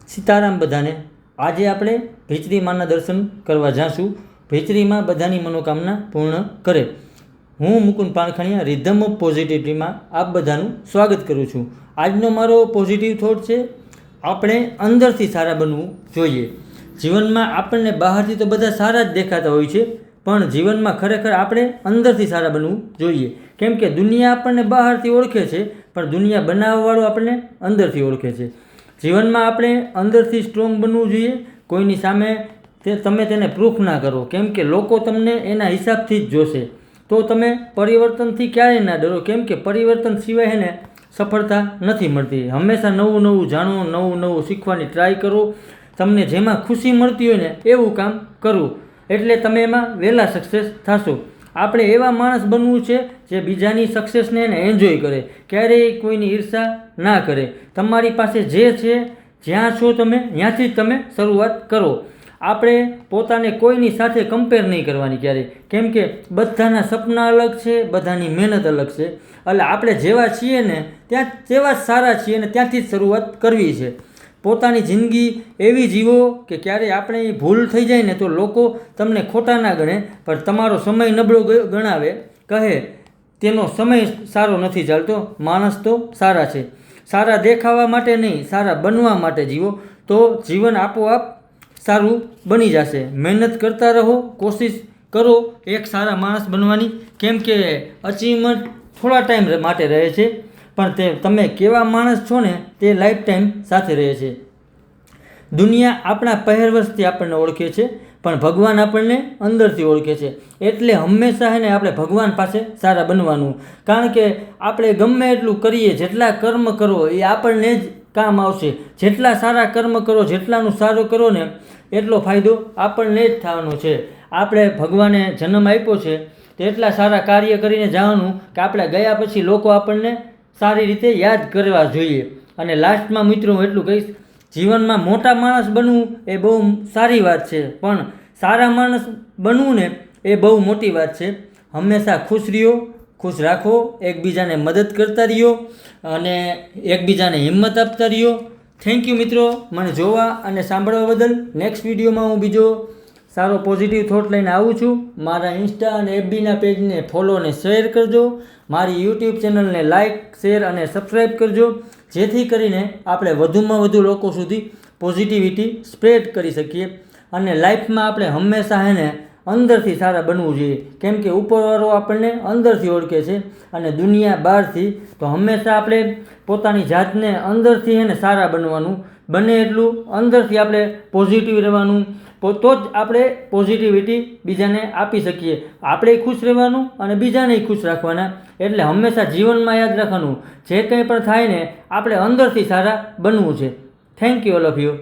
સીતારામ બધાને। આજે આપણે ભીચરી માના દર્શન કરવા જાશું। ભીચરી માં બધાની મનોકામના પૂર્ણ કરે। હું મુકુંદ પાણખણિયા રિધમ ઓફ પોઝિટિવિટીમાં આપ બધાનું સ્વાગત કરું છું। આજનો મારો પોઝિટિવ થોટ છે, આપણે અંદરથી સારા બનવું જોઈએ। જીવનમાં આપણને બહારથી તો બધા સારા જ દેખાતા હોય છે, પણ જીવનમાં ખરેખર આપણે અંદરથી સારા બનવું જોઈએ। કેમ કે દુનિયા આપણને બહારથી ઓળખે છે, પણ દુનિયા બનાવવાવાળો આપણને અંદરથી ઓળખે છે। જીવનમાં આપણે અંદરથી સ્ટ્રોંગ બનવું જોઈએ। કોઈની સામે તમે તેને પ્રૂફ ના કરો, કેમ કે લોકો તમને એના હિસાબથી જ જોશે। તો તમે પરિવર્તનથી ક્યારેય ના ડરો, કેમ કે પરિવર્તન સિવાય એને સફળતા નથી મળતી। હંમેશા નવું નવું જાણો, નવું નવું શીખવાની ટ્રાય કરો। તમને જેમાં ખુશી મળતી હોય ને એવું કામ કરવું, એટલે તમે એમાં વહેલા સક્સેસ થશો। આપણે એવા માણસ બનવું છે જે બીજાની સક્સેસને એને એન્જોય કરે, ક્યારેય કોઈની ઈર્ષા ના કરે। તમારી પાસે જે છે, જ્યાં છો તમે ત્યાંથી જ તમે શરૂઆત કરો। આપણે પોતાને કોઈની સાથે કમ્પેર નહીં કરવાની ક્યારેય, કેમ કે બધાના સપના અલગ છે, બધાની મહેનત અલગ છે। એટલે આપણે જેવા છીએ ને ત્યાં તેવા જ સારા છીએ અને ત્યાંથી જ શરૂઆત કરવી છે। પોતાની જિંદગી એવી જીવો કે ક્યારેય આપણે ભૂલ થઈ જાય ને તો લોકો તમને ખોટા ના ગણે, પણ તમારો સમય નબળો ગણાવે, કહે તેનો સમય સારો નથી ચાલતો, માણસ તો સારા છે। સારા દેખાવા માટે નહીં, સારા બનવા માટે જીવો, તો જીવન આપોઆપ સારું બની જશે। મહેનત કરતા રહો, કોશિશ કરો એક સારા માણસ બનવાની, કેમ કે અચીવમેન્ટ થોડા ટાઈમ માટે રહે છે, પણ તમે કેવા માણસ છો ને તે લાઈફ ટાઈમ સાથે રહે છે। દુનિયા આપણા પહેરવેશથી આપણને ઓળખે છે, પણ ભગવાન આપણને અંદરથી ઓળખે છે। એટલે હંમેશા એને આપણે ભગવાન પાસે સારા બનવાનું, કારણ કે આપણે ગમે એટલું કરીએ, જેટલા કર્મ કરો એ આપણને જ કામ આવશે। જેટલા સારા કર્મ કરો, જેટલાનું સારું કરો ને એટલો ફાયદો આપણને જ થવાનો છે। આપણે ભગવાને જન્મ આપ્યો છે તો એટલા સારા કાર્ય કરીને જવાનું કે આપણે ગયા પછી લોકો આપણને સારી રીતે યાદ કરવા જોઈએ। અને લાસ્ટમાં મિત્રો હું એટલું કહીશ, જીવનમાં મોટા માણસ બનવું એ બહુ સારી વાત છે, પણ સારા માણસ બનવું ને એ બહુ મોટી વાત છે। હંમેશા ખુશ રહ્યો, ખુશ રાખો, એકબીજાને મદદ કરતા રહ્યો અને એકબીજાને હિંમત આપતા રહ્યો। થેન્ક યુ મિત્રો, મને જોવા અને સાંભળવા બદલ। નેક્સ્ટ વિડીયોમાં હું બીજો સારો પોઝિટિવ થોટ લઈને આવું છું। મારા ઇન્સ્ટા અને એફબીના પેજને ફોલો અને શેર કરજો। મારી યુટ્યુબ ચેનલને લાઇક, શેર અને સબસ્ક્રાઈબ કરજો, જેથી કરીને આપણે વધુમાં વધુ લોકો સુધી પોઝિટિવિટી સ્પ્રેડ કરી શકીએ। અને લાઈફમાં આપણે હંમેશા એને અંદરથી સારા બનવું જોઈએ, કેમ કે ઉપરવાળો આપણને અંદરથી ઓળખે છે અને દુનિયા બહારથી। તો હંમેશા આપણે પોતાની જાતને અંદરથી એને સારા બનવાનું, બને એટલું અંદરથી આપણે પોઝિટિવ રહેવાનું, તો જ આપણે પોઝિટિવિટી બીજાને આપી શકીએ। આપણે ખુશ રહેવાનું અને બીજાને ખુશ રાખવાના। એટલે હંમેશા જીવનમાં યાદ રાખવાનું, જે કંઈ પણ થાય ને આપણે અંદરથી સારા બનવું છે। Thank you all of you.